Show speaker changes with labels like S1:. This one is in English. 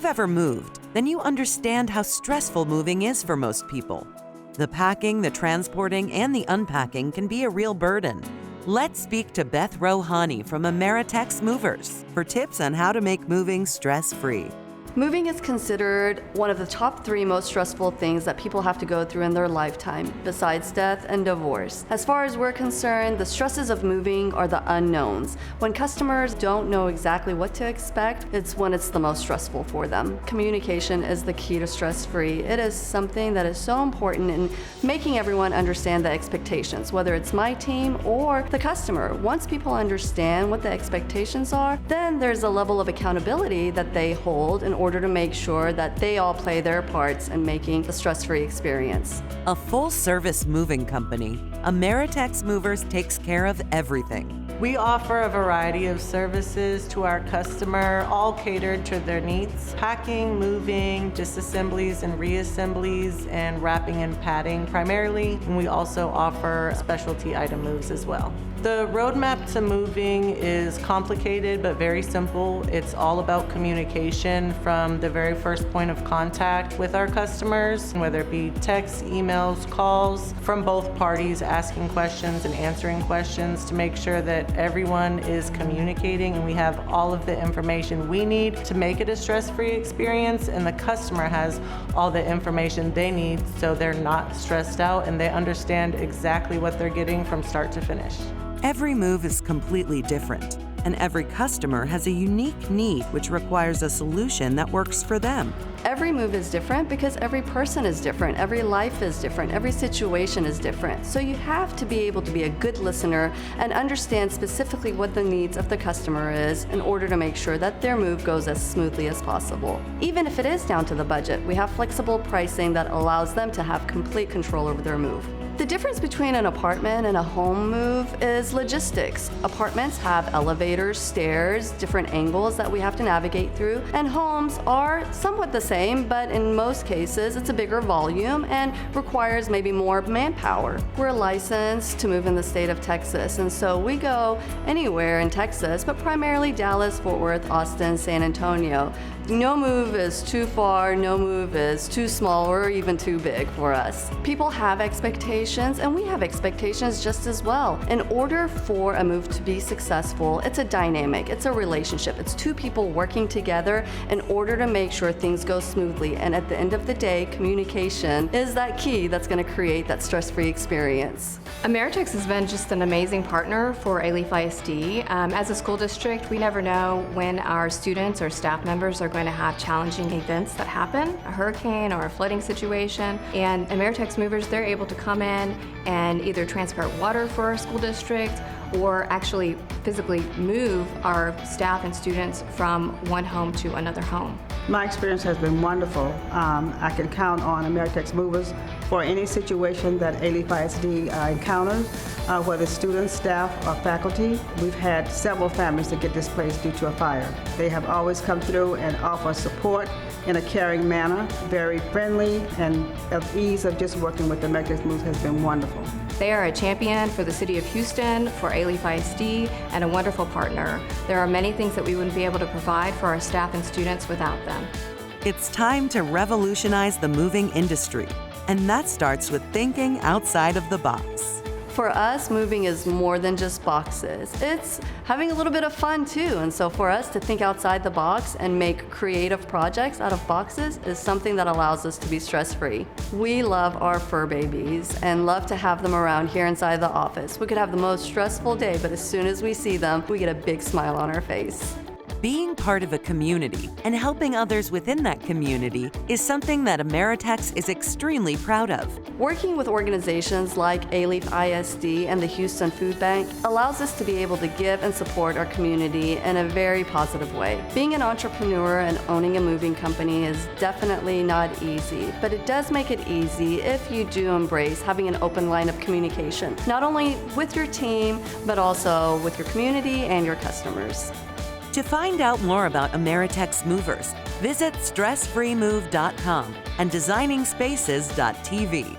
S1: ever moved, then you understand how stressful moving is for most people. The packing, the transporting, and the unpacking can be a real burden. Let's speak to Beth Rohani from Ameritex Movers for tips on how to make moving stress-free.
S2: Moving is considered one of the top 3 most stressful things that people have to go through in their lifetime, besides death and divorce. As far as we're concerned, the stresses of moving are the unknowns. When customers don't know exactly what to expect, it's when it's the most stressful for them. Communication is the key to stress-free. It is something that is so important in making everyone understand the expectations, whether it's my team or the customer. Once people understand what the expectations are, then there's a level of accountability that they hold in order to make sure that they all play their parts in making a stress-free experience.
S1: A full-service moving company, Ameritex Movers takes care of everything.
S3: We offer a variety of services to our customer, all catered to their needs. Packing, moving, disassemblies and reassemblies, and wrapping and padding primarily. And we also offer specialty item moves as well. The roadmap to moving is complicated but very simple. It's all about communication from the very first point of contact with our customers, whether it be texts, emails, calls, from both parties asking questions and answering questions to make sure that everyone is communicating and we have all of the information we need to make it a stress-free experience, and the customer has all the information they need so they're not stressed out and they understand exactly what they're getting from start to finish.
S1: Every move is completely different, and every customer has a unique need which requires a solution that works for them.
S2: Every move is different because every person is different, every life is different, every situation is different. So you have to be able to be a good listener and understand specifically what the needs of the customer is in order to make sure that their move goes as smoothly as possible. Even if it is down to the budget, we have flexible pricing that allows them to have complete control over their move. The difference between an apartment and a home move is logistics. Apartments have elevators, stairs, different angles that we have to navigate through, and homes are somewhat the same, but in most cases it's a bigger volume and requires maybe more manpower. We're licensed to move in the state of Texas, and so we go anywhere in Texas, but primarily Dallas, Fort Worth, Austin, San Antonio. No move is too far, no move is too small or even too big for us. People have expectations, and we have expectations just as well. In order for a move to be successful, it's a dynamic, it's a relationship. It's 2 people working together in order to make sure things go smoothly. And at the end of the day, communication is that key that's going to create that stress-free experience.
S4: Ameritex has been just an amazing partner for Alief ISD. As a school district, we never know when our students or staff members are going to have challenging events that happen, a hurricane or a flooding situation, and Ameritex Movers, they're able to come in and either transport water for our school district or actually physically move our staff and students from one home to another home.
S5: My experience has been wonderful. I can count on Ameritex Movers for any situation that Alief ISD encounters, whether students, staff, or faculty. We've had several families that get displaced due to a fire. They have always come through and offer support in a caring manner, very friendly, and the ease of just working with Ameritex Movers has been wonderful.
S4: They are a champion for the City of Houston, for Alief ISD, and a wonderful partner. There are many things that we wouldn't be able to provide for our staff and students without them.
S1: It's time to revolutionize the moving industry, and that starts with thinking outside of the box.
S2: For us, moving is more than just boxes. It's having a little bit of fun too. And so for us to think outside the box and make creative projects out of boxes is something that allows us to be stress-free. We love our fur babies and love to have them around here inside the office. We could have the most stressful day, but as soon as we see them, we get a big smile on our face.
S1: Being part of a community and helping others within that community is something that Ameritex is extremely proud of.
S2: Working with organizations like Alief ISD and the Houston Food Bank allows us to be able to give and support our community in a very positive way. Being an entrepreneur and owning a moving company is definitely not easy, but it does make it easy if you do embrace having an open line of communication, not only with your team, but also with your community and your customers.
S1: To find out more about Ameritex Movers, visit stressfreemove.com and designingspaces.tv.